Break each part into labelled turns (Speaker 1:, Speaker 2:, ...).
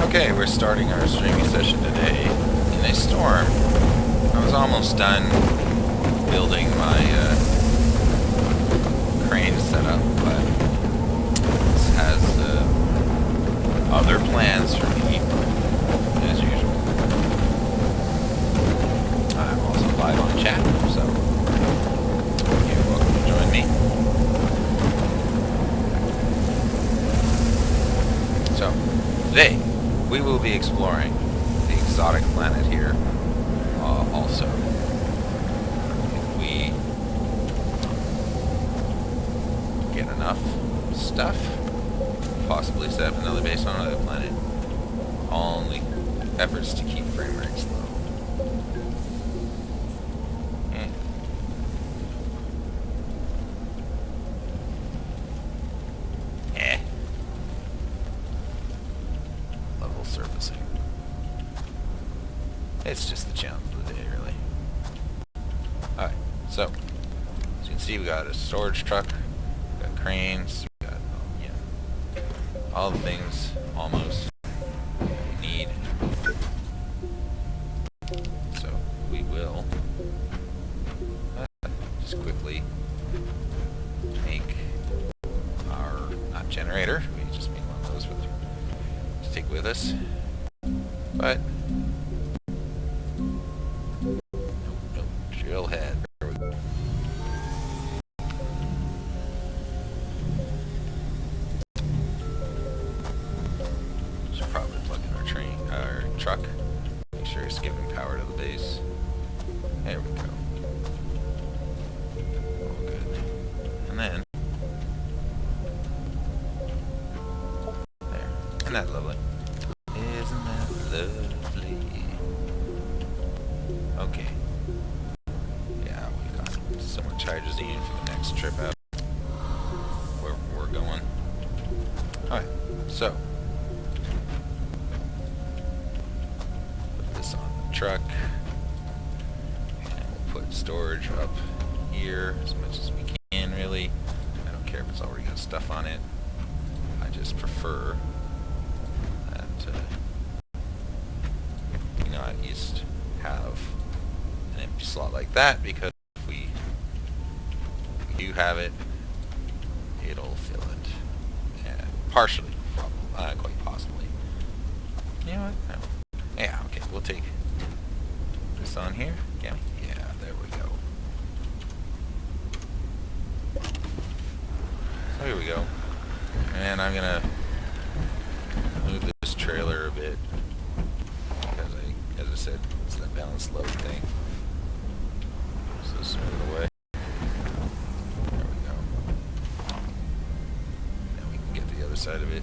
Speaker 1: Okay, we're starting our streaming session today in a storm. I was almost done building my crane setup, but this has other plans for me, as usual. I'm also live on chat, so you're welcome to join me. So, today, we will be exploring the exotic planet here, also. If we get enough stuff, possibly set up another base on another planet. Only efforts to keep frame rates low. Level surfacing. It's just the challenge of the day, really. Alright, so as you can see, we got a storage truck, we got cranes, we got all the things almost we need. So we will just quickly make our not generator. We just make one of those to take with us, but. Drill head. There we go. Should probably plug in our truck. Make sure it's giving power to the base. There we go. All good. And then there. Isn't that lovely? Isn't that lovely? Okay. So much hydrazine for the next trip out where we're going. Alright, so put this on the truck and we'll put storage up here as much as we can, really. I don't care if it's already got stuff on it. I just prefer that you know, at least have an empty slot like that, because you have it, it'll fill it. Yeah, partially, probably, quite possibly. You know what? No. Yeah, okay, we'll take this on here. Yeah, there we go. So here we go. And I'm gonna move this trailer a bit, because as I said, it's that balanced load thing. So smooth it away. Side of it.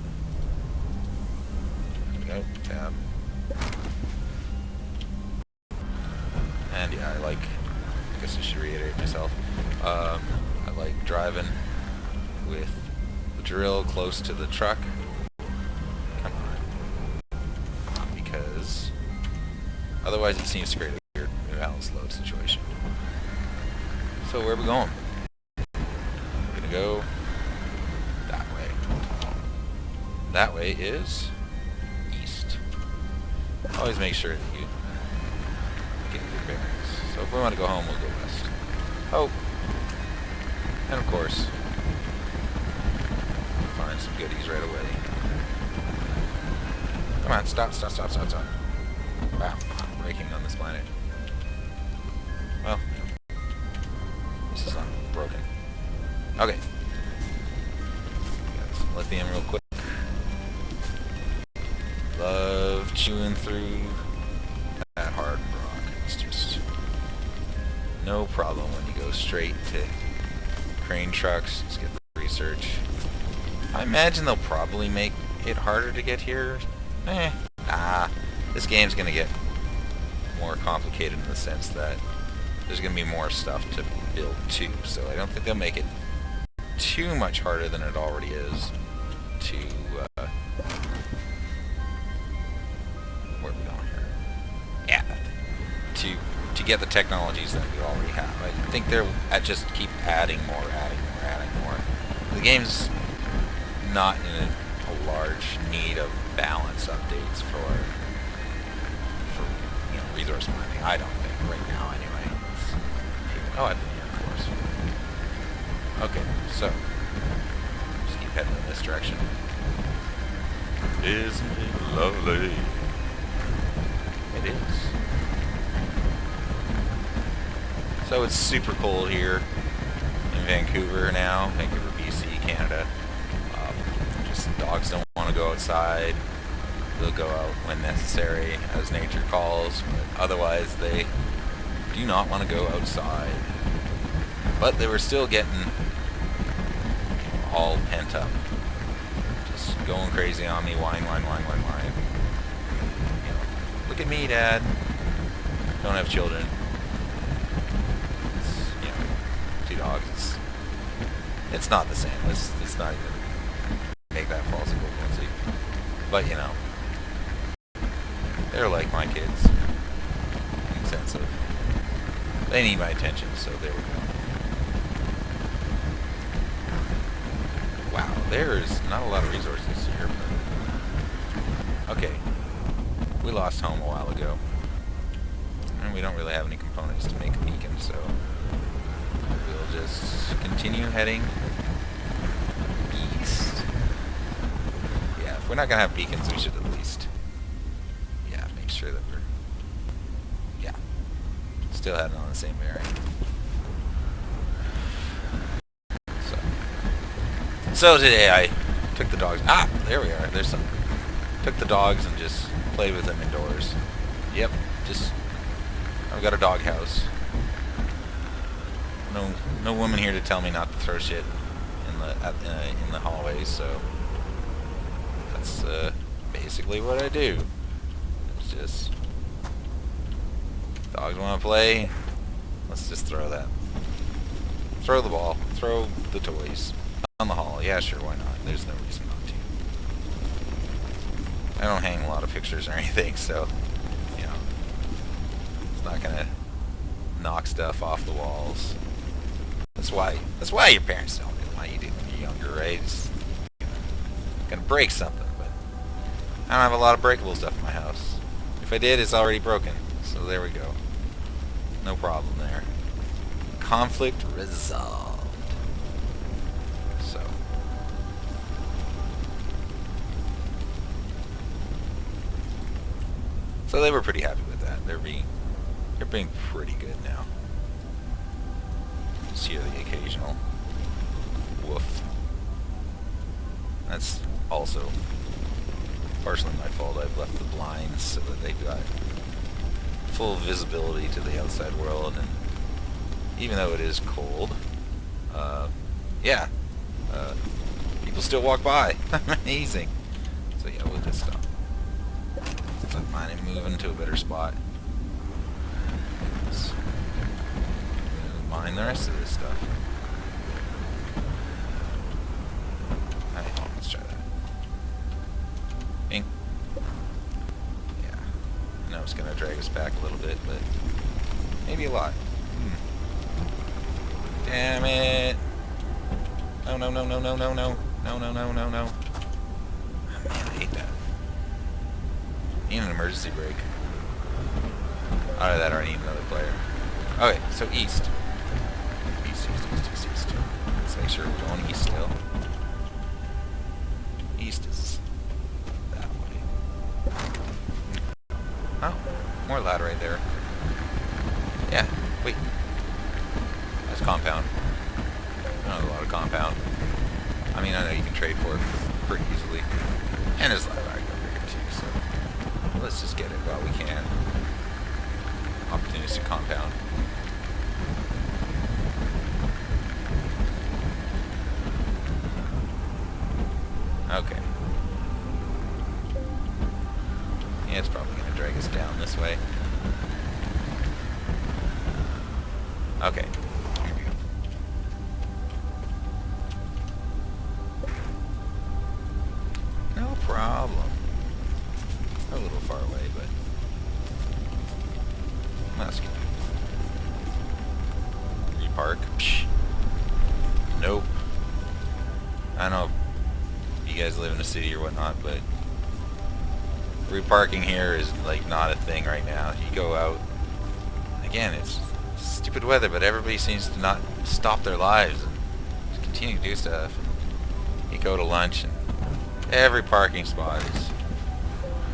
Speaker 1: There we go. Tab. And yeah, I guess I should reiterate myself. I like driving with the drill close to the truck. Come on. Because otherwise it seems to create a weird balanced load situation. So where are we going? We're gonna go that way is east. Always make sure that you get your bearings. So if we want to go home, we'll go west. Oh, and of course, we'll find some goodies right away. Come on, stop. Wow, braking on this planet. Well, this is broken. Okay. Got some lithium real quick. Love chewing through that hard rock. It's just no problem when you go straight to crane trucks. Just get the research. I imagine they'll probably make it harder to get here. Nah. This game's gonna get more complicated in the sense that there's gonna be more stuff to build too. So I don't think they'll make it too much harder than it already is to to get the technologies that we already have. I think they're just keep adding more. The game's not in a large large need of balance updates for you know, resource mining. I don't think right now anyway. Oh, I've been here, of course. Okay, so just keep heading in this direction. Isn't it lovely? It is. So it's super cold here in Vancouver now, Vancouver, BC, Canada. Just dogs don't want to go outside. They'll go out when necessary, as nature calls, but otherwise they do not want to go outside. But they were still getting all pent up. Just going crazy on me, whine. You know, look at me, Dad. Don't have children. It's, you know, 2 dogs. It's not the same. It's not even make that false equivalency. But, you know, they're like my kids. In the sense of, they need my attention, so there we go. Wow, there's not a lot of resources here. But okay, we lost home a while ago. And we don't really have any components to make a beacon, so we'll just continue heading east. Yeah, if we're not going to have beacons, we should at least, yeah, make sure that we're, yeah, still heading on the same bearing. So today I took the dogs, there we are, there's some, took the dogs and just played with them indoors. Yep, just, I've got a dog house. No woman here to tell me not to throw shit in the hallways, so that's basically what I do. It's just, dogs want to play, let's just throw that. Throw the ball, throw the toys. On the hall, yeah, sure, why not? There's no reason not to. I don't hang a lot of pictures or anything, so, you know, it's not gonna knock stuff off the walls. That's why your parents don't really want you to when you're younger, right? It's gonna break something, but I don't have a lot of breakable stuff in my house. If I did, it's already broken, so there we go. No problem there. Conflict resolved. So they were pretty happy with that. They're being pretty good now. Just hear the occasional woof. That's also partially my fault. I've left the blinds so that they've got full visibility to the outside world, and even though it is cold, yeah, people still walk by. Amazing. So yeah, we'll just stop. Let mine and move into a better spot. Let's mine the rest of this stuff. Alright, let's try that. Bing. Yeah. I know it's gonna drag us back a little bit, but maybe a lot. Damn it! No. No. Man, I hate that. Need an emergency brake. Out of that, I need another player. Okay, so east. East. Let's make sure we're going east still. East is that way. Oh, more ladder right there. Yeah, wait. That's compound. Not a lot of compound. I mean, I know you can trade for it pretty easily. And there's ladder over here too, so let's just get it while we can. Opportunistic compound. Okay. Yeah, it's probably going to drag us down this way. Okay. Here we go. No problem. A little far away, but that's good. Repark? Psh. Nope. I don't know if you guys live in a city or whatnot, but reparking here is like not a thing right now. You go out, again, it's stupid weather, but everybody seems to not stop their lives and just continue to do stuff. And you go to lunch and every parking spot is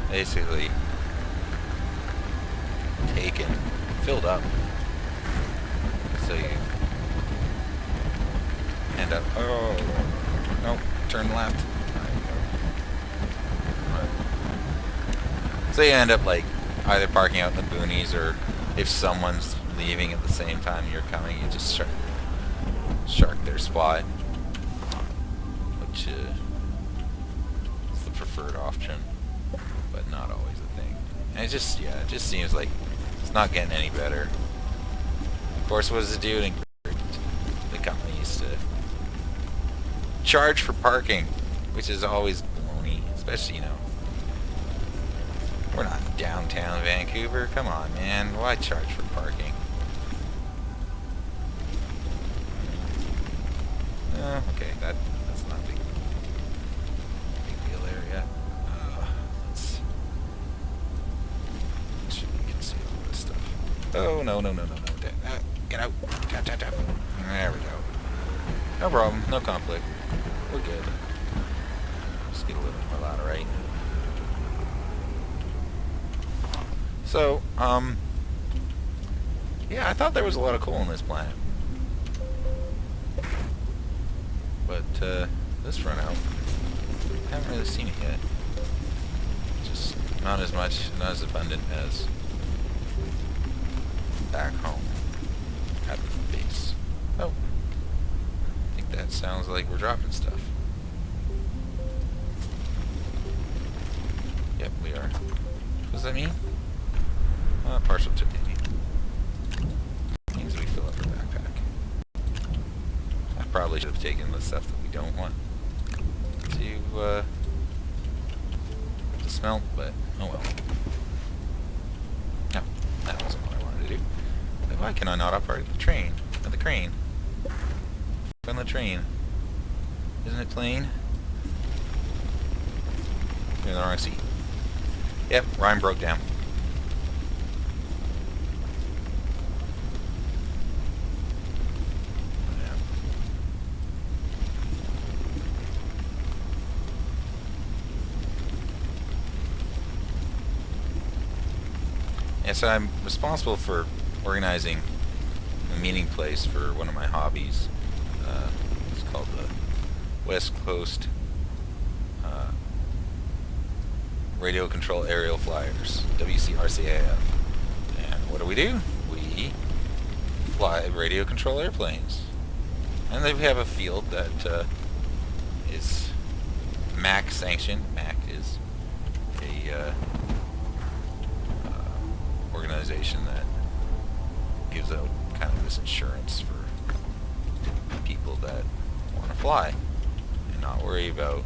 Speaker 1: basically taken, filled up. So you end up, oh, no, turn left. So you end up like either parking out in the boonies, or if someone's leaving at the same time you're coming, you just shark their spot, which is the preferred option, but not always a thing. And it just, yeah, it just seems like it's not getting any better. Of course, what does it do? It encourages the companies to charge for parking, which is always baloney, especially, you know, we're not in downtown Vancouver. Come on, man. Why charge for parking? Okay, that's not a big deal there yet. Let's make sure we can see all this stuff. Oh, no. Get out. Tap. There we go. No problem. No conflict. We're good. Just get a little more laterite. So, yeah, I thought there was a lot of coal on this planet. But, this run out, I haven't really seen it yet. Just not as much, not as abundant as back home at the base. Oh, I think that sounds like we're dropping stuff. Yep, we are. What does that mean? Partial to maybe. Means we fill up our backpack. I probably should have taken the stuff that we don't want to smelt, but oh well. No, that wasn't what I wanted to do. But why can I not operate the train? The crane. On the train. Isn't it plain? You're in the wrong seat. Yep, Ryan broke down. Yeah, so I'm responsible for organizing a meeting place for one of my hobbies. It's called the West Coast Radio Control Aerial Flyers, WCRCAF. And what do? We fly radio control airplanes. And then we have a field that is MAC sanctioned. MAC is a organization that gives out kind of this insurance for people that want to fly and not worry about,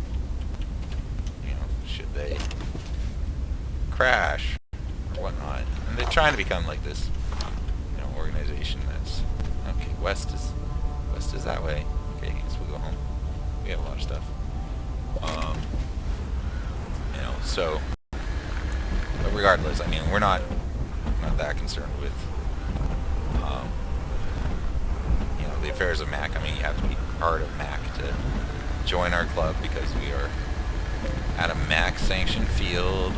Speaker 1: you know, should they crash or whatnot. And they're trying to become like this, you know, organization that's okay. West is that way. Okay, I guess we'll go home. We have a lot of stuff. You know, so. But regardless, I mean, we're not that concerned with, you know, the affairs of MAC. I mean, you have to be part of MAC to join our club, because we are at a MAC sanctioned field.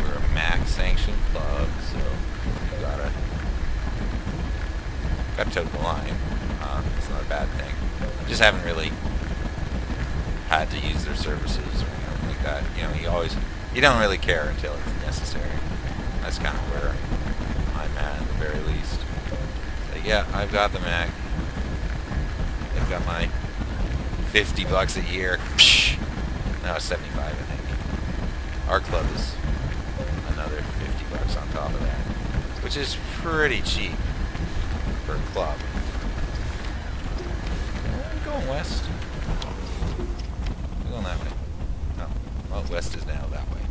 Speaker 1: We're a MAC sanctioned club, so you gotta toe the line. It's not a bad thing. Just haven't really had to use their services or anything like that. You know, you don't really care until it's necessary. That's kind of where I'm at the very least. So, yeah, I've got the Mac. I've got my $50 a year. Psh! No, it's 75, I think. Our club is another $50 on top of that, which is pretty cheap for a club. We're going west. We're going that way. No. Well, west is now that way.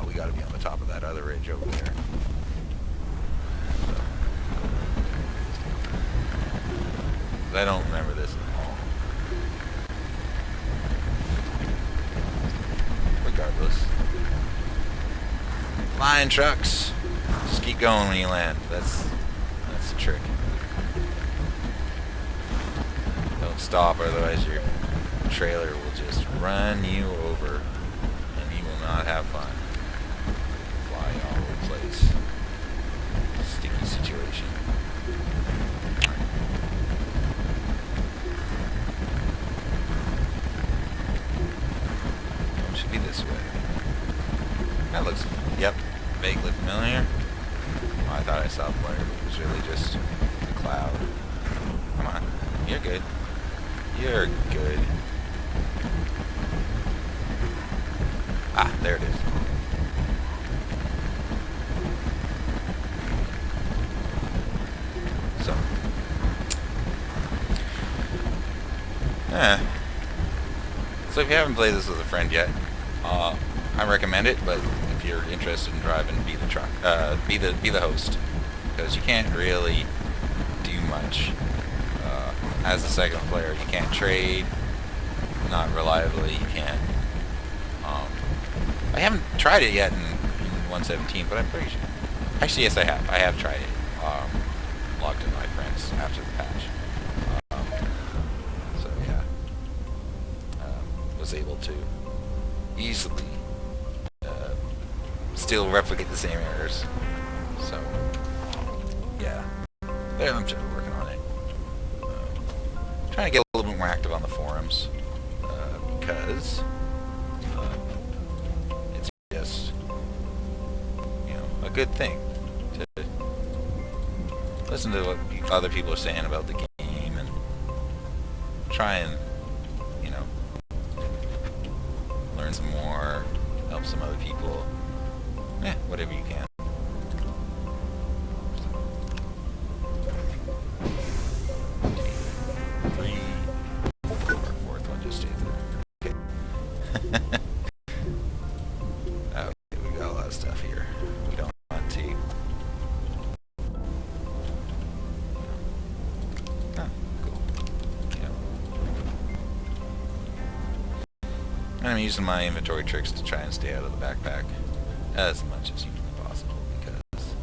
Speaker 1: We gotta be on the top of that other ridge over there. So. I don't remember this at all. Flying trucks. Just keep going when you land. That's the trick. Don't stop, otherwise your trailer will just run you over, and you will not have fun. Fly all over the place. Sticky situation. Should be this way. That looks, yep, vaguely familiar. Oh, I thought I saw a blur, but it was really just a cloud. Come on, you're good. You're good. Ah, there it is. So, so if you haven't played this with a friend yet, I recommend it. But if you're interested in driving, be the host, because you can't really do much. As a second player, you can't trade, not reliably. You can't. I haven't tried it yet in 1.17, but I'm pretty sure. Actually, yes, I have. I have tried it. Logged in my friends after the patch. So yeah, was able to easily still replicate the same errors. So yeah, I'm just working on it. Trying to get a little bit more active on the forums because it's just, you know, a good thing to listen to what other people are saying about the game and try and, you know, learn some more, help some other people, whatever you can. I'm using my inventory tricks to try and stay out of the backpack as much as humanly possible because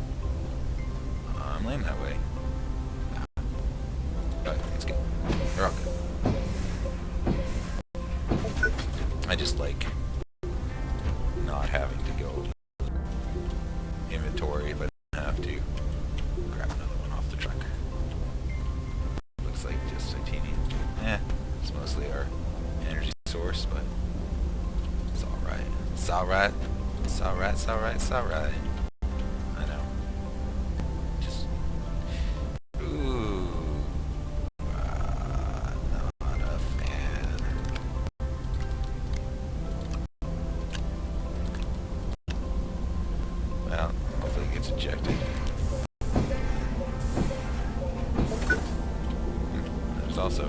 Speaker 1: I'm laying that way. But it's good. They're all good. I just like not having to go inventory, but I have to grab another one off the truck. Looks like just titanium. It's mostly our energy source, but it's alright. It's alright. It's alright. It's alright. It's alright. I know. Just. Ooh. Not a fan. Well, hopefully it gets ejected. There's also.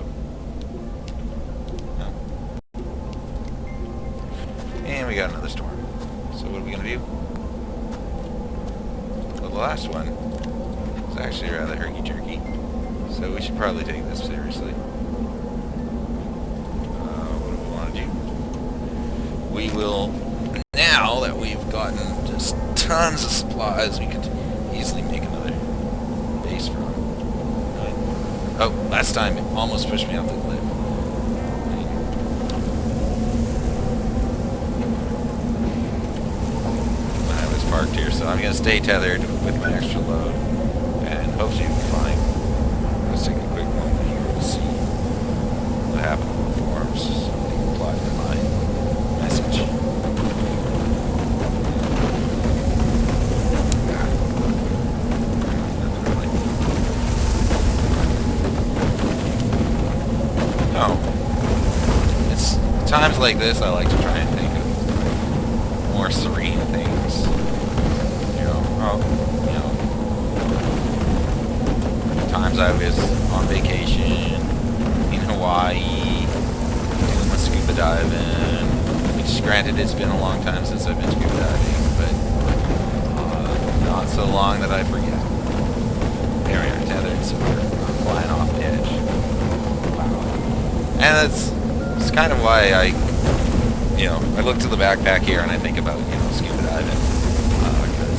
Speaker 1: And we got another storm. So what are we going to do? Well, the last one was actually rather herky-jerky. So we should probably take this seriously. What do we want to do? We will, now that we've gotten just tons of supplies, we could easily make another base from. Oh, last time it almost pushed me off the cliff. Parked here, so I'm going to stay tethered with my extra load, and hopefully it'll be fine. Let's take a quick moment here to see what happened on the forums, so I can reply to my message. No. It's times like this I like to try and think of more serene things. Times I was on vacation in Hawaii, doing my scuba diving, which granted it's been a long time since I've been scuba diving, but not so long that I forget. There we are, tethered, so we're flying off the edge. Wow. And that's kind of why I look to the backpack here and I think about, scuba diving, because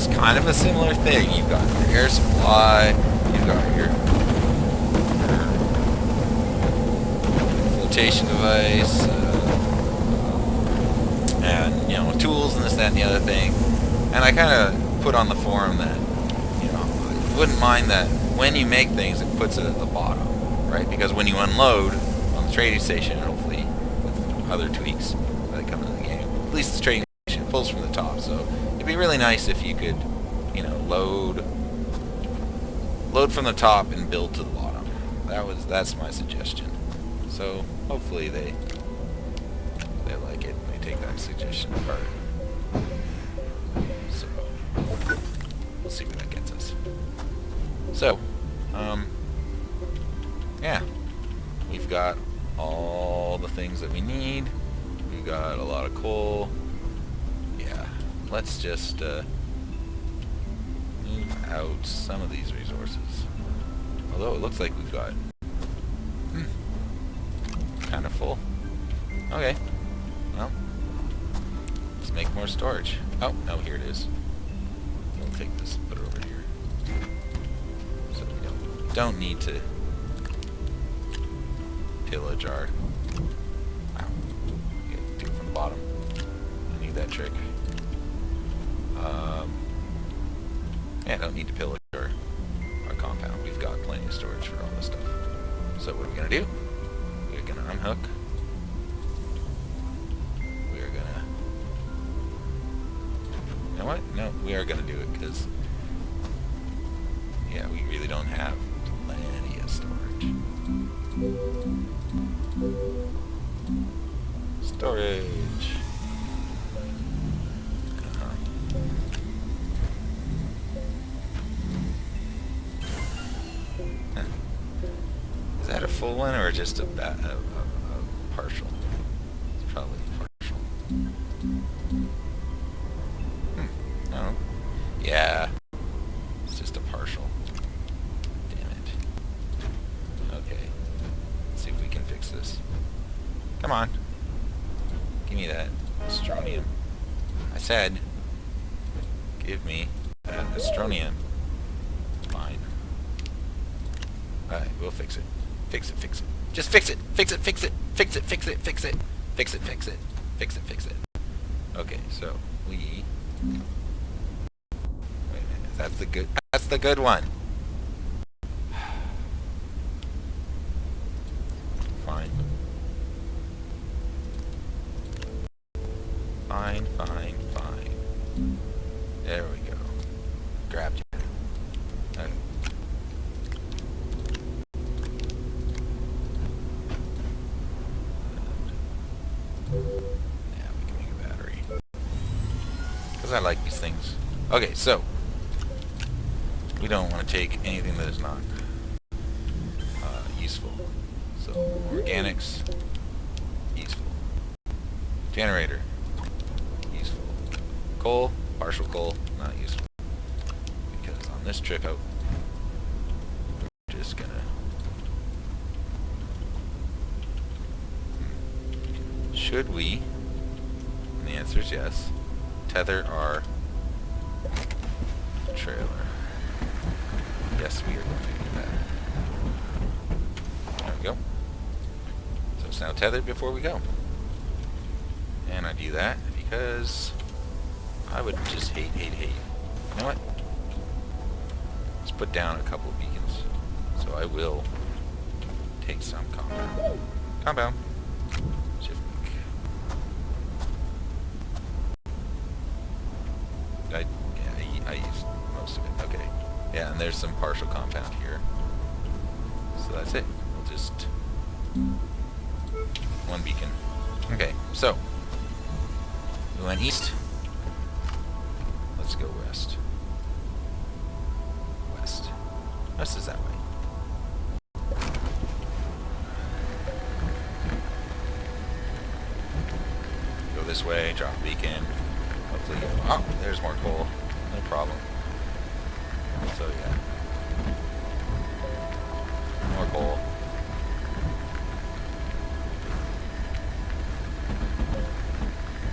Speaker 1: it's kind of a similar thing. You've got your air supply, you've got your flotation device, and you know, tools and this, that, and the other thing. And I kind of put on the forum that, you know, I wouldn't mind that when you make things, it puts it at the bottom, right? Because when you unload on the trading station, hopefully with other tweaks that come into the game, at least the trading station pulls from the top. So it'd be really nice if you could, you know, load from the top and build to the bottom. That's my suggestion. So hopefully they like it. They take that suggestion apart. So we'll see where that gets us. So, yeah, we've got all the things that we need. We've got a lot of coal. Yeah, let's just move out some of these resources. Although it looks like we've got kind of full. Okay, well, let's make more storage. Oh, no, here it is. We'll take this and put it over here. So we don't need to pillage our... Wow. Okay, do it from the bottom. I need that trick. Yeah, don't need to pillage our compound. We've got plenty of storage for all this stuff. So what are we going to do? We're going to unhook. We're going to... You know what? No, we are going to do it because... Yeah, we really don't have plenty of storage. Storage. Is that a full one or just a partial? It's probably partial. No. Yeah. It's just a partial. Damn it. Okay. Let's see if we can fix this. Come on. Give me that Astroneer. I said, give me that Astroneer. Fine. Alright, we'll fix it. Fix it, fix it. Just fix it. Fix it, fix it. Fix it, fix it, fix it. Fix it, fix it. Fix it, fix it. Okay, so we... Wait a minute. That's the good one. Fine. Fine, fine, fine. There we go. Grabbed you. Okay. Yeah, we can make a battery. Because I like these things. Okay, so we don't want to take anything that is not useful. So organics, useful. Generator, useful. Coal, partial coal, not useful. Because on this trip out, we're just gonna... Should we, and the answer is yes, tether our trailer? Yes, we are going to do that. There we go. So it's now tethered before we go. And I do that because I would just hate. You know what? Let's put down a couple of beacons. So I will take some compound. Compound. Shift click. I used most of it. Okay. Yeah, and there's some partial compound here. So that's it. We'll just... one beacon. Okay, so we went east. Let's go west. West. West is that way. Go this way, drop a beacon. Hopefully, oh, there's more coal. No problem. So yeah. More coal.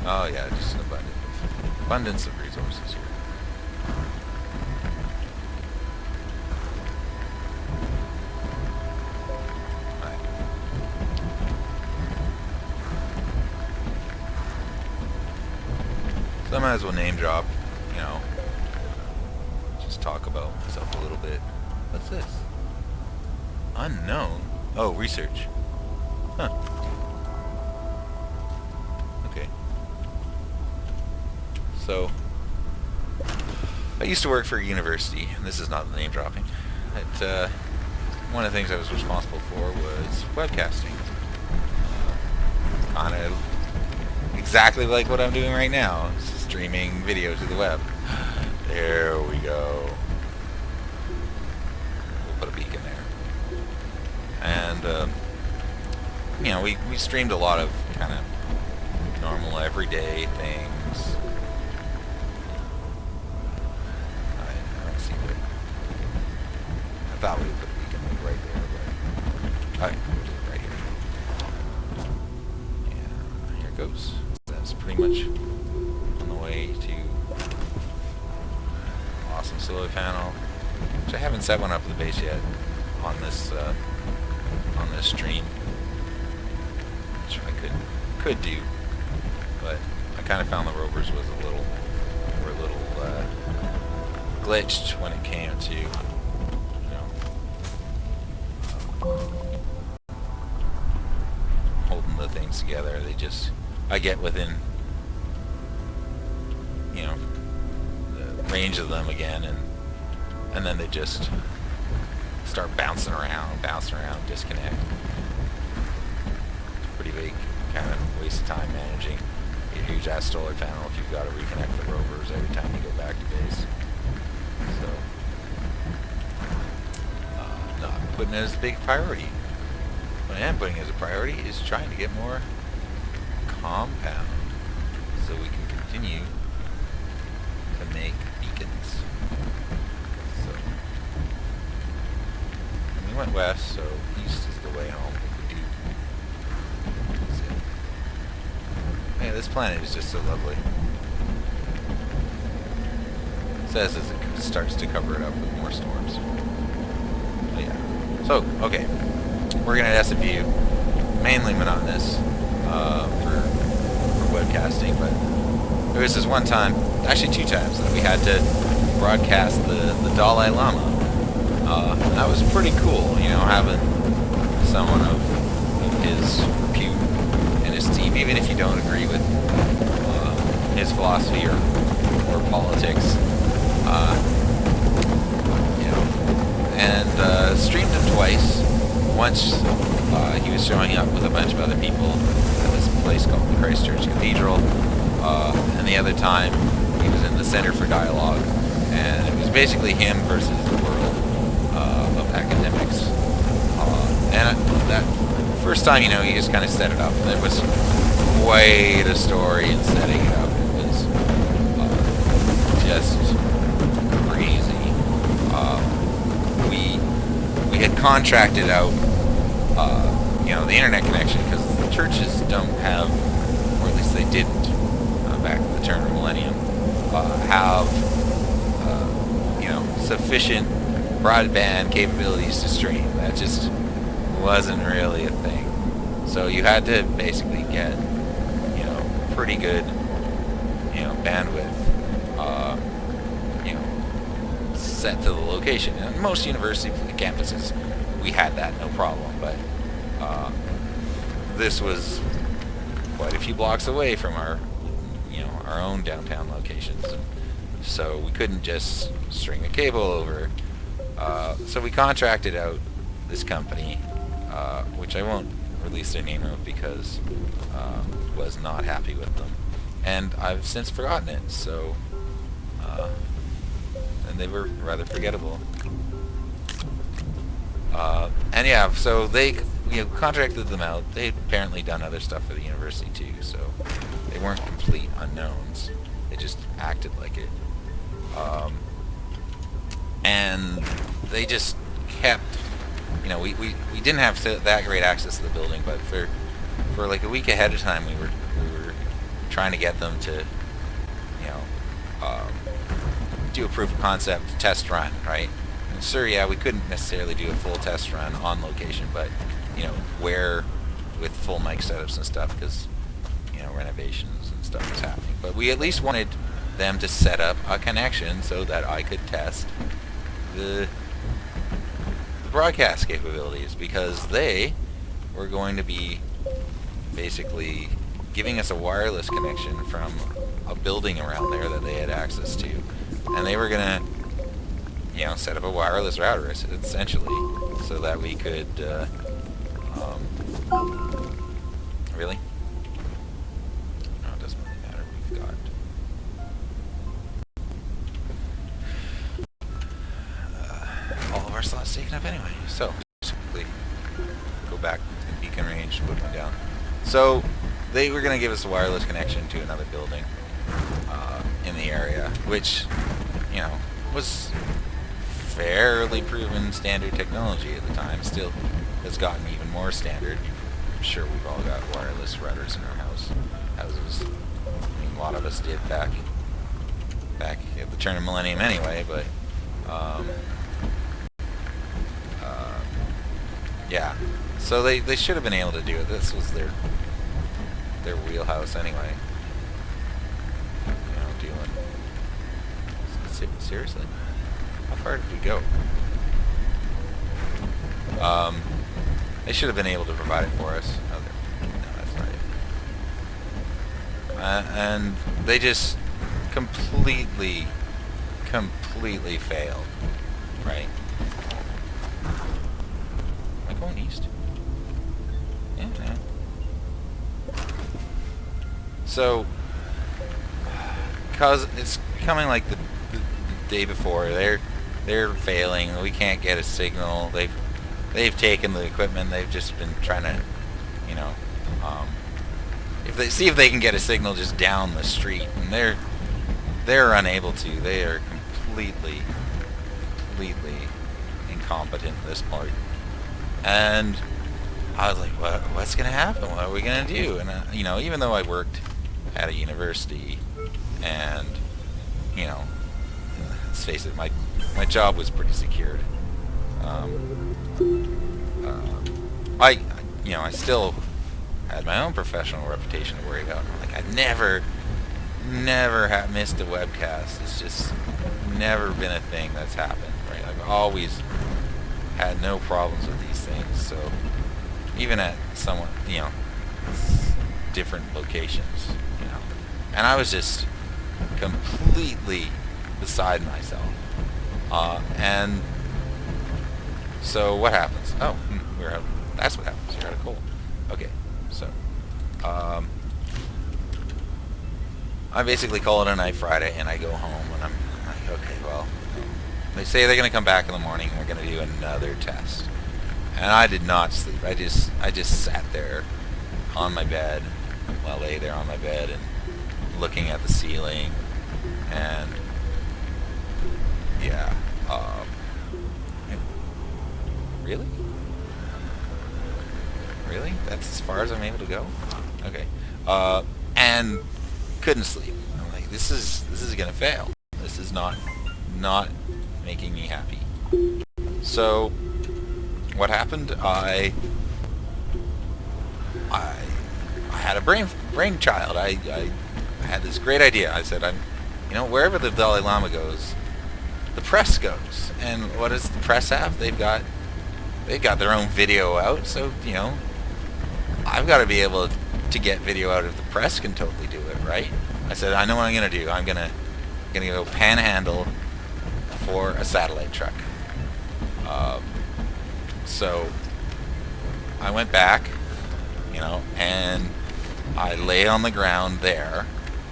Speaker 1: Oh yeah, just an abundance of resources here. So I might as well name drop, you know, just talk about myself a little bit. What's this? Unknown? Oh, research. Huh. Okay. So, I used to work for a university, and this is not the name dropping. But, one of the things I was responsible for was webcasting. Kind of exactly like what I'm doing right now, streaming video to the web. There we go. We'll put a beacon there. And, you know, we streamed a lot of kind of normal everyday things. I don't see it. I thought we would put a beacon like right there, but alright, we'll do it right here. Yeah, here it goes. That's pretty much on the way to awesome solar panel, which I haven't set one up at the base yet on this stream, which I could do, but I kind of found the rovers were a little glitched when it came to, you know, holding the things together. I get within, you know, the range of them again, and then they just start bouncing around, disconnect. It's a pretty big kind of waste of time managing a huge ass solar panel if you've got to reconnect the rovers every time you go back to base. So, not putting it as a big priority. What I am putting as a priority is trying to get more compound so we can continue to make beacons. So, and we went west, so east is the way home if we do. Yeah, this planet is just so lovely. It says as it starts to cover it up with more storms. But yeah. So, okay. Working at SFU, mainly monotonous for webcasting, but there was this one time, actually two times, that we had to broadcast the Dalai Lama. And that was pretty cool, you know, having someone of his repute and esteem, even if you don't agree with his philosophy or politics, you know, and streamed him twice. Once he was showing up with a bunch of other people at this place called the Christchurch Cathedral, and the other time he was in the Center for Dialogue, and it was basically him versus the world of academics. And that first time, you know, he just kind of set it up. There was quite a story in setting it up. It was just crazy. We had contracted out, you know, the internet connection because the churches don't have, or at least they didn't, back at the turn of the millennium, have, you know, sufficient broadband capabilities to stream. That just wasn't really a thing. So you had to basically get, you know, pretty good, you know, bandwidth, you know, set to the location. And most university campuses, we had that, no problem. But this was quite a few blocks away from our, you know, our own downtown locations. And so we couldn't just string a cable over. So we contracted out this company, which I won't release their name of because was not happy with them, and I've since forgotten it. So, and they were rather forgettable. And yeah, so they, you know, contracted them out. They'd apparently done other stuff for the university too, so they weren't complete unknowns. They just acted like it. And they just kept, you know, we didn't have that great access to the building, but for like a week ahead of time, we were trying to get them to, you know, do a proof of concept test run, right? And sure, yeah, we couldn't necessarily do a full test run on location, but, you know, where with full mic setups and stuff, because, you renovations and stuff was happening. But we at least wanted them to set up a connection so that I could test the broadcast capabilities, because they were going to be basically giving us a wireless connection from a building around there that they had access to, and they were gonna set up a wireless router essentially so that we could really? No, it doesn't really matter. We've got all of our slots taken up anyway. So, basically, go back to beacon range, put them down. So, they were going to give us a wireless connection to another building in the area, which, was fairly proven standard technology at the time. Still has gotten even more standard. I'm sure we've all got wireless routers in our houses. I mean, a lot of us did back at the turn of millennium anyway, but yeah. So they should have been able to do it. This was their wheelhouse anyway. Dealing. Seriously? How far did we go? They should have been able to provide it for us. Oh, no, that's not it. And they just completely failed. Right? Am I going east? Yeah. So, because it's becoming like the day before, they're failing. We can't get a signal. They've taken the equipment. They've just been trying to, if they can get a signal just down the street, and they're unable to. They are completely incompetent at this point. And I was like, what's gonna happen? What are we gonna do? And even though I worked at a university, and let's face it, my job was pretty secured. I still had my own professional reputation to worry about. Like, I never missed a webcast. It's just never been a thing that's happened, right? I've always had no problems with these things. So even at somewhat, different locations, and I was just completely beside myself. And so what happens? Oh, that's what happens. You're out of coal. Okay, so I basically call it a night Friday, and I go home, and I'm like, okay, well, they say they're going to come back in the morning, and we're going to do another test. And I did not sleep. I just sat there on my bed. Well, lay there on my bed and looking at the ceiling, and yeah, really? Really? That's as far as I'm able to go? Okay. And couldn't sleep. I'm like, this is gonna fail. This is not making me happy. So what happened? I had a brainchild. I had this great idea. I said, wherever the Dalai Lama goes, the press goes. And what does the press have? They've got their own video out. So I've got to be able to get video out if the press can totally do it, right? I said, I know what I'm gonna do. I'm gonna go panhandle for a satellite truck. So I went back, and I lay on the ground there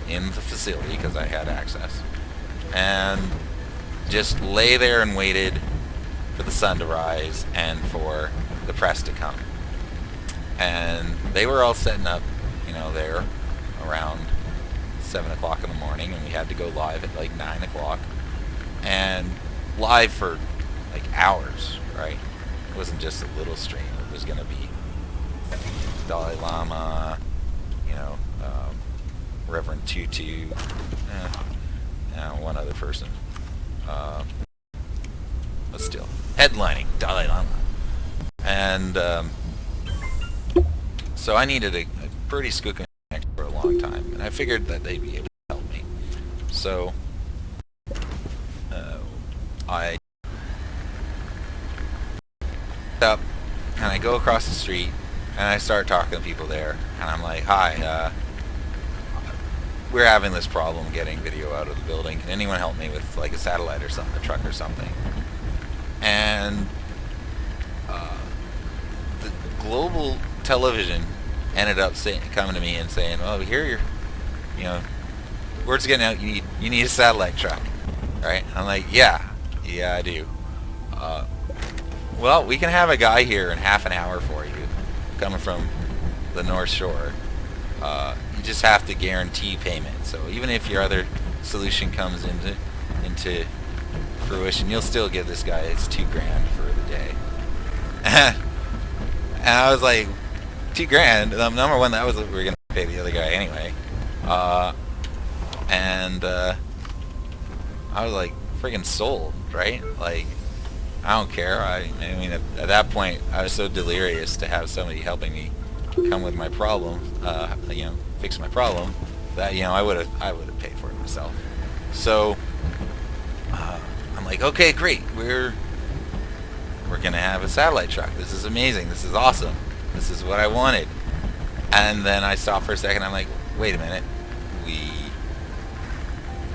Speaker 1: in the facility because I had access, and just lay there and waited for the sun to rise and for the press to come. And they were all setting up, there around 7 o'clock in the morning, and we had to go live at like 9 o'clock, and live for like hours, right? It wasn't just a little stream. It was going to be Dalai Lama, Reverend Tutu, one other person. But still, headlining Dalai Lama. And so I needed a pretty skookum for a long time, and I figured that they'd be able to help me. So I up and I go across the street and I start talking to people there, and I'm like, "Hi, we're having this problem getting video out of the building. Can anyone help me with like a satellite or something, a truck or something?" And the global television ended up coming to me and saying, "Well, we hear your, you know, word's getting out. You need a satellite truck, right?" I'm like, "Yeah, I do. Well, we can have a guy here in half an hour for you, coming from the North Shore. You just have to guarantee payment. So even if your other solution comes into fruition, you'll still give this guy his $2,000 for the day." And I was like, $2,000? Number one, that was what we were gonna pay the other guy anyway. And I was like, friggin' sold, right? Like, I don't care. I mean, at that point, I was so delirious to have somebody helping me come with my problem, fix my problem, that I would have paid for it myself. So I'm like, okay, great. We're gonna have a satellite truck. This is amazing. This is awesome. This is what I wanted. And then I stopped for a second. I'm like, wait a minute.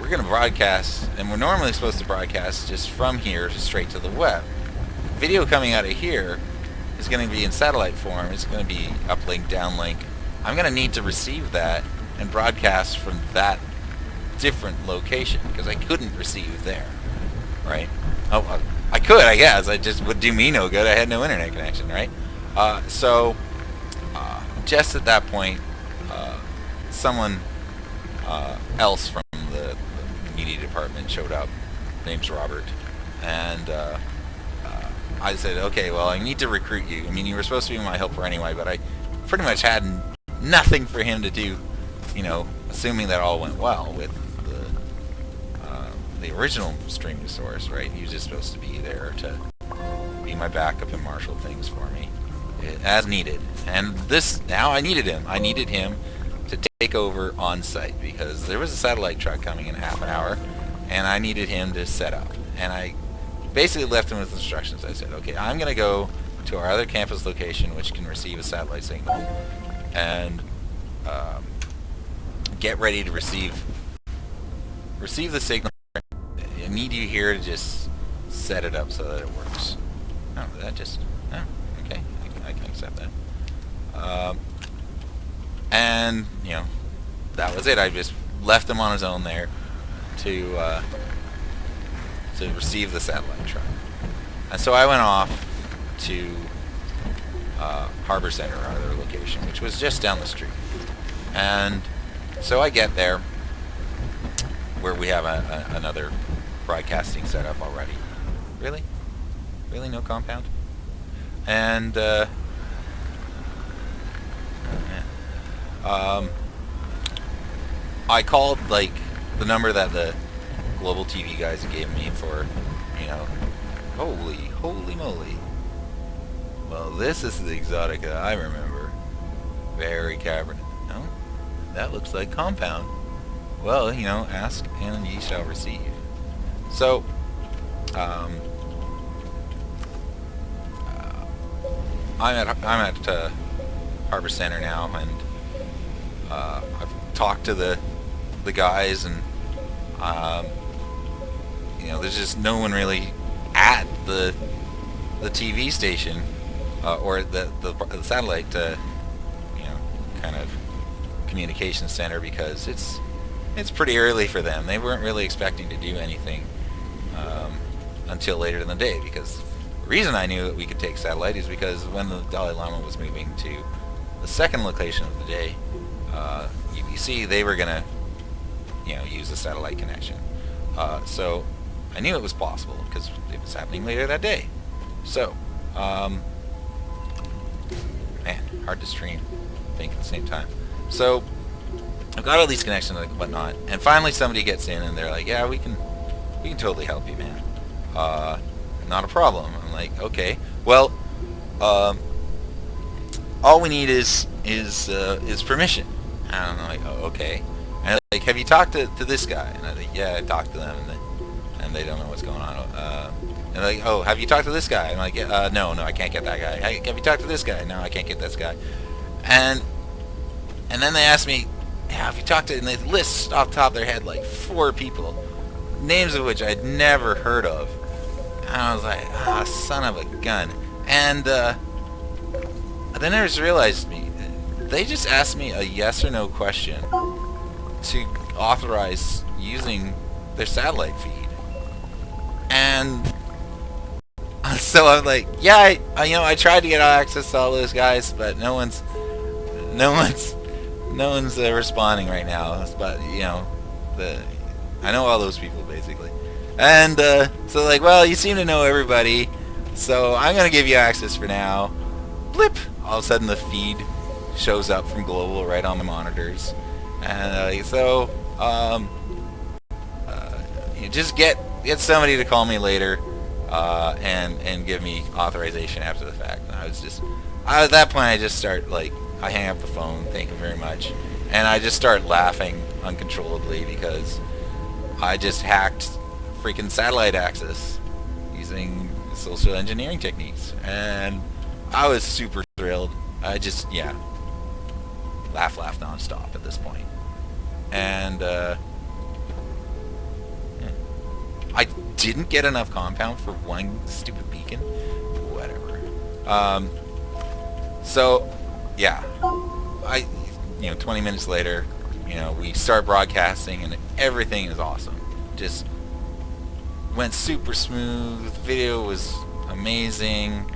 Speaker 1: We're going to broadcast, and we're normally supposed to broadcast just from here straight to the web. Video coming out of here is going to be in satellite form. It's going to be uplink, downlink. I'm going to need to receive that and broadcast from that different location, because I couldn't receive there, right? Oh, I could, I guess. I just would do me no good. I had no internet connection, right? So just at that point, someone else from the media department showed up. Name's Robert, and I said, okay, well, I need to recruit you. I mean, you were supposed to be my helper anyway, but I pretty much had nothing for him to do, assuming that all went well with the original streaming source, right? He was just supposed to be there to be my backup and marshal things for me as needed. And now I needed him. I needed him to take over on site, because there was a satellite truck coming in half an hour, and I needed him to set up. And I basically left him with instructions. I said, okay, I'm going to go to our other campus location, which can receive a satellite signal, and get ready to receive the signal. I need you here to just set it up so that it works. Okay, I can accept that. And that was it. I just left him on his own there to receive the satellite truck. And so I went off to Harbor Center, our other location, which was just down the street. And so I get there, where we have another broadcasting setup already. Really? No compound? And I called like the number that the global TV guys gave me for, holy moly. Well, this is the Exotica I remember. Very cavernous. No, that looks like compound. Well, ask and ye shall receive. So, I'm at Harbor Center now, and I've talked to the guys, and there's just no one really at the TV station or the satellite kind of communication center, because it's pretty early for them. They weren't really expecting to do anything until later in the day, because the reason I knew that we could take satellite is because when the Dalai Lama was moving to the second location of the day, UBC, they were going to use the satellite connection. So I knew it was possible because it was happening later that day. So, man, hard to stream, I think, at the same time. So I've got all these connections and whatnot, and finally somebody gets in and they're like, yeah, we can totally help you, man. Not a problem. I'm like, okay, well, all we need is permission. And I'm like, oh, okay. And like, have you talked to this guy? And I think, yeah, I talked to them, and they don't know what's going on. And like, oh, have you talked to this guy? I'm like, yeah, no, I can't get that guy. Hey, have you talked to this guy? No, I can't get this guy. And then they asked me, yeah, have you talked to? And they list off the top of their head like 4 people, names of which I'd never heard of. And I was like, ah, son of a gun. And then I just realized they just asked me a yes or no question to authorize using their satellite feed. And so I'm like, yeah, I tried to get access to all those guys, but no one's responding right now. But I know all those people basically, and so like, well, you seem to know everybody, so I'm gonna give you access for now. Blip! All of a sudden, the feed shows up from global right on the monitors, and you just get somebody to call me later, and give me authorization after the fact. And at that point, I just start I hang up the phone, thank you very much, and I just start laughing uncontrollably because I just hacked freaking satellite access using social engineering techniques, and I was super thrilled. I just laugh nonstop at this point, and I didn't get enough compound for one stupid beacon. Whatever. So, yeah. 20 minutes later, we start broadcasting and everything is awesome. Just went super smooth. Video was amazing.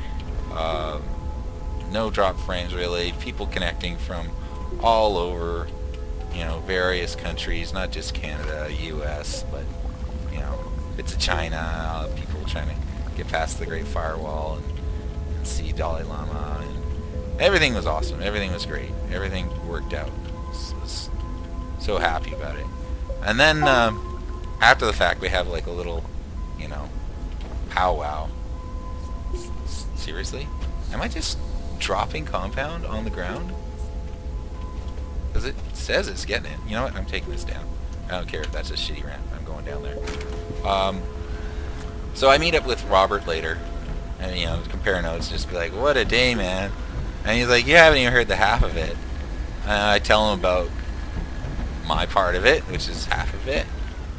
Speaker 1: No drop frames really. People connecting from all over, various countries, not just Canada, US, but bits of China, people trying to get past the Great Firewall and see Dalai Lama, and everything was awesome. Everything was great. Everything worked out. Was so happy about it. And then after the fact, we have like a little, powwow. Seriously? Am I just dropping compound on the ground? Because it says it's getting it. You know what? I'm taking this down. I don't care if that's a shitty ramp. I'm going down there. So I meet up with Robert later, and compare notes, just be like, what a day, man. And he's like, you haven't even heard the half of it. And I tell him about my part of it, which is half of it.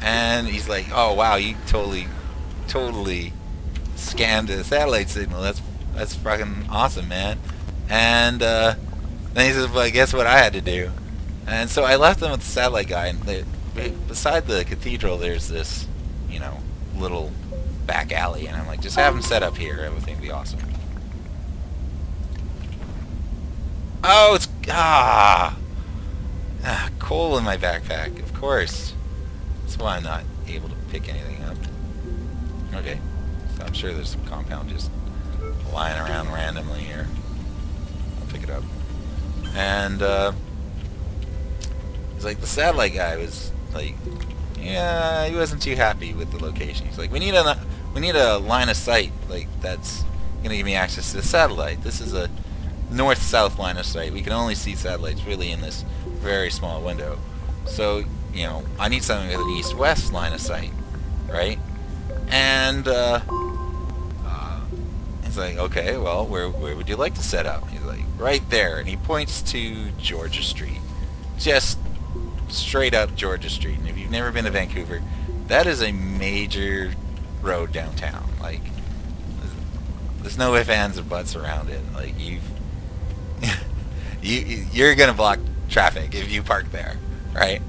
Speaker 1: And he's like, oh wow, you totally scanned the satellite signal. That's fucking awesome, man. And then he says, well, guess what I had to do? And so I left them with the satellite guy, and beside the cathedral there's this, little back alley, and I'm like, just have him set up here, everything will be awesome. Oh, it's coal in my backpack, of course. That's why I'm not able to pick anything up. Okay, so I'm sure there's some compound just lying around randomly here. I'll pick it up. And he's like, the satellite guy was like, yeah, he wasn't too happy with the location. He's like, we need a line of sight that's gonna give me access to the satellite. This is a north-south line of sight. We can only see satellites really in this very small window. So I need something with an east-west line of sight, right? And he's like, okay, well, where would you like to set up? He's like, right there, and he points to Georgia Street, just straight up Georgia Street. And if you've never been to Vancouver, that is a major road downtown. Like, there's no ifs, ands, or buts around it. Like, you're gonna block traffic if you park there, right?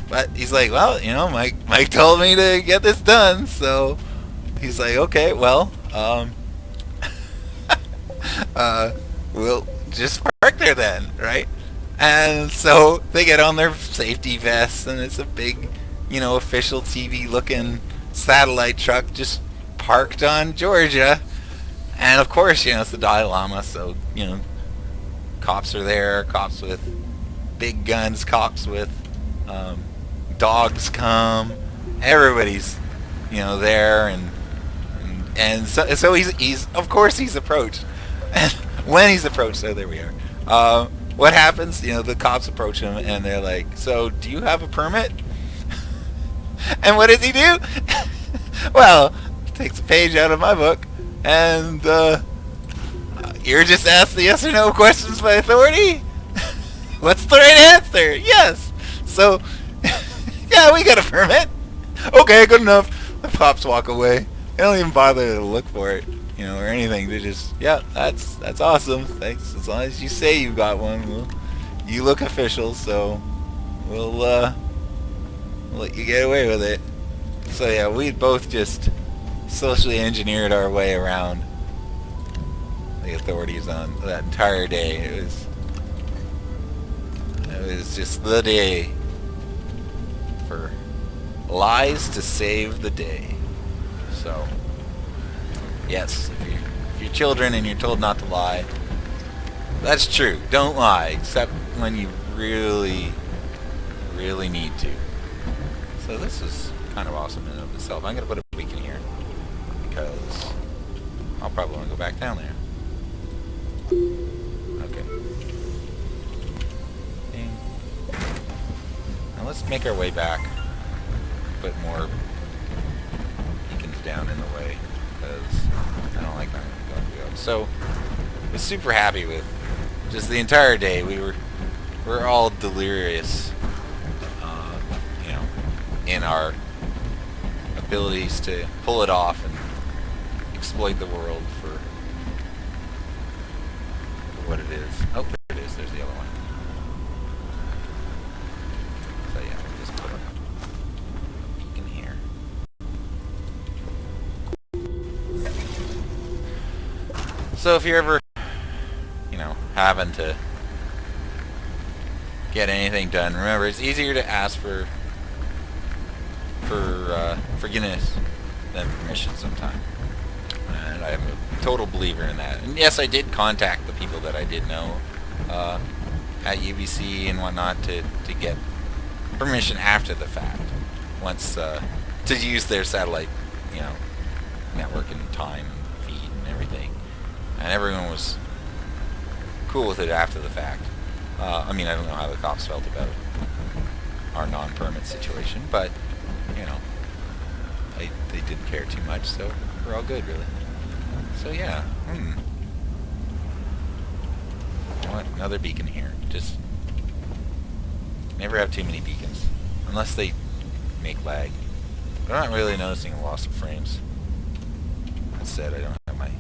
Speaker 1: But he's like, well, Mike told me to get this done, so he's like, okay, well, we'll just park there then, right? And so they get on their safety vests, and it's a big, official TV-looking satellite truck just parked on Georgia. And of course, it's the Dalai Lama, so, cops are there, cops with big guns, cops with dogs come. Everybody's, there, and so he's of course he's approached. And when he's approached, so there we are. what happens? You know, the cops approach him and they're like, "So, do you have a permit?" And what does he do? Well, he takes a page out of my book, and you're just asked the yes or no questions by authority. What's the right answer? Yes. So, yeah, we got a permit. Okay, good enough. The cops walk away. They don't even bother to look for it, you know, or anything. They just, yeah, that's awesome. Thanks. As long as you say you got one, you look official, so we'll let you get away with it. So yeah, we both just socially engineered our way around the authorities on that entire day. It was just the day for lies to save the day. So yes, if you're children and you're told not to lie, that's true. Don't lie, except when you really, really need to. So this is kind of awesome in and of itself. I'm going to put a beacon here because I'll probably want to go back down there. Okay. Now let's make our way back. Put more beacons down in the way because I don't like that going to go. So I was super happy with just the entire day. We're all delirious, you know, in our abilities to pull it off and exploit the world for what it is. Oh, there it is. There's the other one. So yeah, we'll just put a beacon here. So if you're ever, you know, having to get anything done, remember it's easier to ask for forgiveness than permission sometimes. And I'm a total believer in that. And yes, I did contact the people that I did know at UBC and whatnot to get permission after the fact, once to use their satellite, you know, network and time and feed and everything. And everyone was cool with it after the fact. I mean, I don't know how the cops felt about our non-permit situation, but you know, they didn't care too much, so we're all good, really. So yeah, you know what? Another beacon here. Just never have too many beacons, unless they make lag. But I'm not really noticing a loss of frames. Instead, I don't have my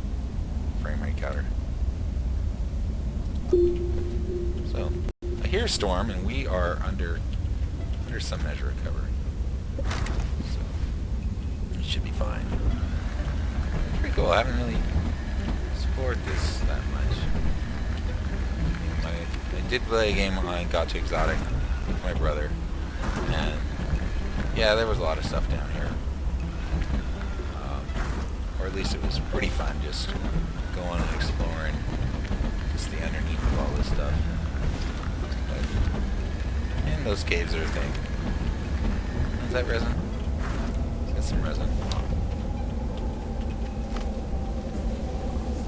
Speaker 1: frame rate counter. So I hear a storm, and we are under some measure of cover. So it should be fine. Pretty cool. I haven't really explored this that much. I did play a game on Got to Exotic with my brother, and yeah, there was a lot of stuff down here. Or at least it was pretty fun just going and exploring just the underneath of all this stuff. But, and those caves are a thing. Is that resin? Let's get some resin.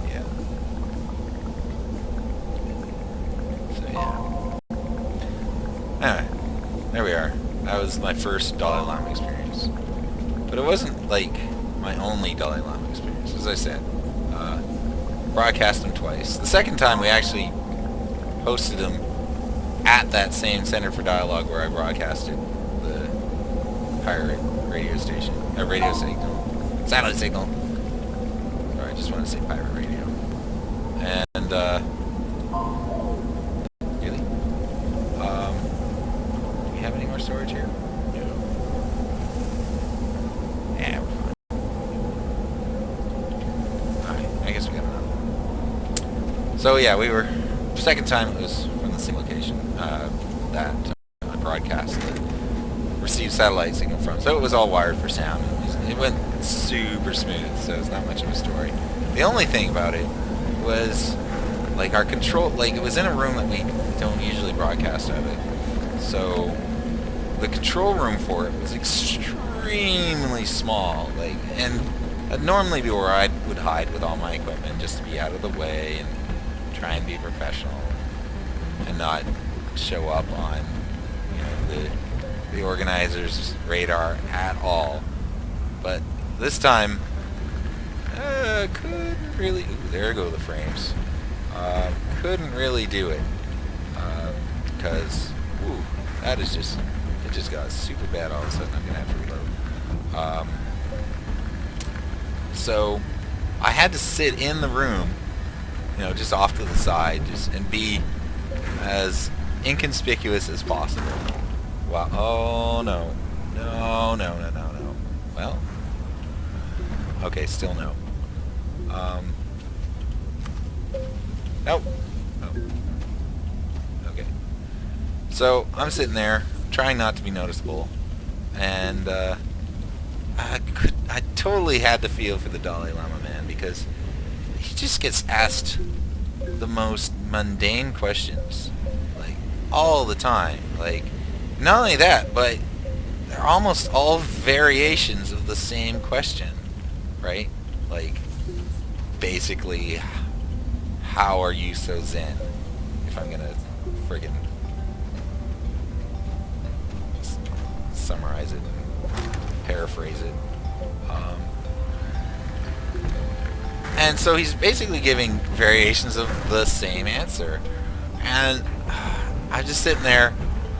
Speaker 1: Yeah. So yeah. Anyway, there we are. That was my first Dalai Lama experience. But it wasn't like my only Dalai Lama experience. As I said, broadcast him twice. The second time we actually hosted him at that same Center for Dialogue where I broadcasted the pirate radio station, radio signal, satellite signal. Sorry, I just want to say pirate radio. And really, do we have any more storage here? No. Yeah, we're fine. Alright, I guess we got enough. So yeah, we were. Second time it was from the same location that I broadcast the received satellite signal from. So it was all wired for sound. It went super smooth, so it's not much of a story. The only thing about it was like our control, like it was in a room that we don't usually broadcast out of. So the control room for it was extremely small. Like, and that'd normally be where I would hide with all my equipment just to be out of the way and try and be professional. and not show up on, you know, the organizer's radar at all. But this time, couldn't really. Ooh, there go the frames. Couldn't really do it because that is just, it just got super bad. All of a sudden, I'm gonna have to reload. So I had to sit in the room, you know, just off to the side, and be as inconspicuous as possible. Wow! Oh no! No! No! No! No! No! Well, okay, still no. Nope. Nope. Okay. So I'm sitting there, trying not to be noticeable, and I totally had to feel for the Dalai Lama, man, because he just gets asked the most mundane questions, like, all the time. Like, not only that, but they're almost all variations of the same question, right? Like, basically, how are you so zen? If I'm gonna friggin' summarize it and paraphrase it. And so he's basically giving variations of the same answer. And I'm just sitting there,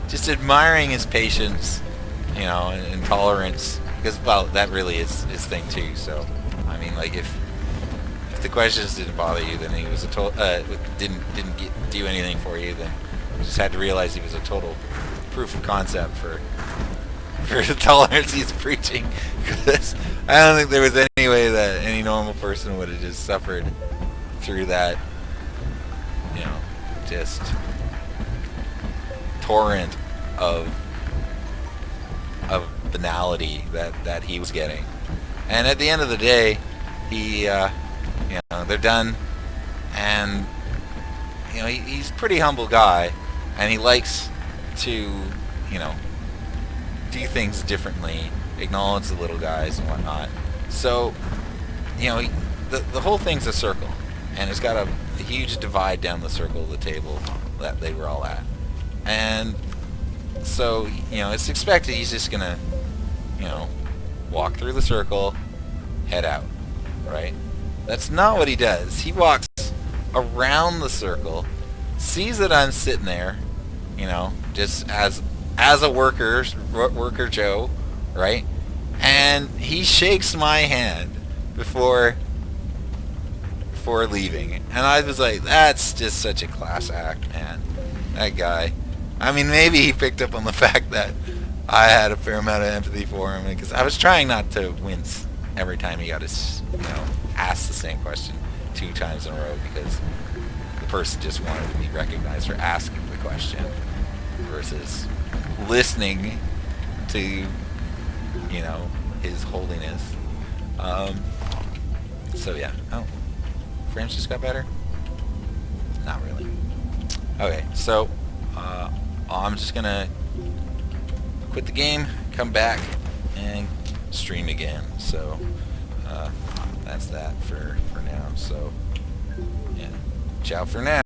Speaker 1: just admiring his patience, you know, and tolerance. Because, well, that really is his thing too. So, I mean, like, if the questions didn't bother you, then he was didn't do anything for you, then you just had to realize he was a total proof of concept for the tolerance he's preaching. Because I don't think there was any way that any normal person would have just suffered through that, you know, just torrent of banality that he was getting. And at the end of the day, he, you know, they're done, and, you know, he's a pretty humble guy, and he likes to, you know, do things differently, acknowledge the little guys and whatnot. So, you know, the whole thing's a circle, and it's got a huge divide down the circle of the table that they were all at. And so, you know, it's expected he's just gonna, you know, walk through the circle, head out, right? That's not what he does. He walks around the circle, sees that I'm sitting there, you know, just as a worker Joe, right? And he shakes my hand before leaving. And I was like, that's just such a class act, man. That guy. I mean, maybe he picked up on the fact that I had a fair amount of empathy for him, because I was trying not to wince every time he got his, you know, asked the same question 2 times in a row, because the person just wanted to be recognized for asking the question versus listening to, you know, his holiness. So yeah. Oh, frames just got better? Not really. Okay, so I'm just gonna quit the game, come back, and stream again. So that's that for now. So yeah, ciao for now.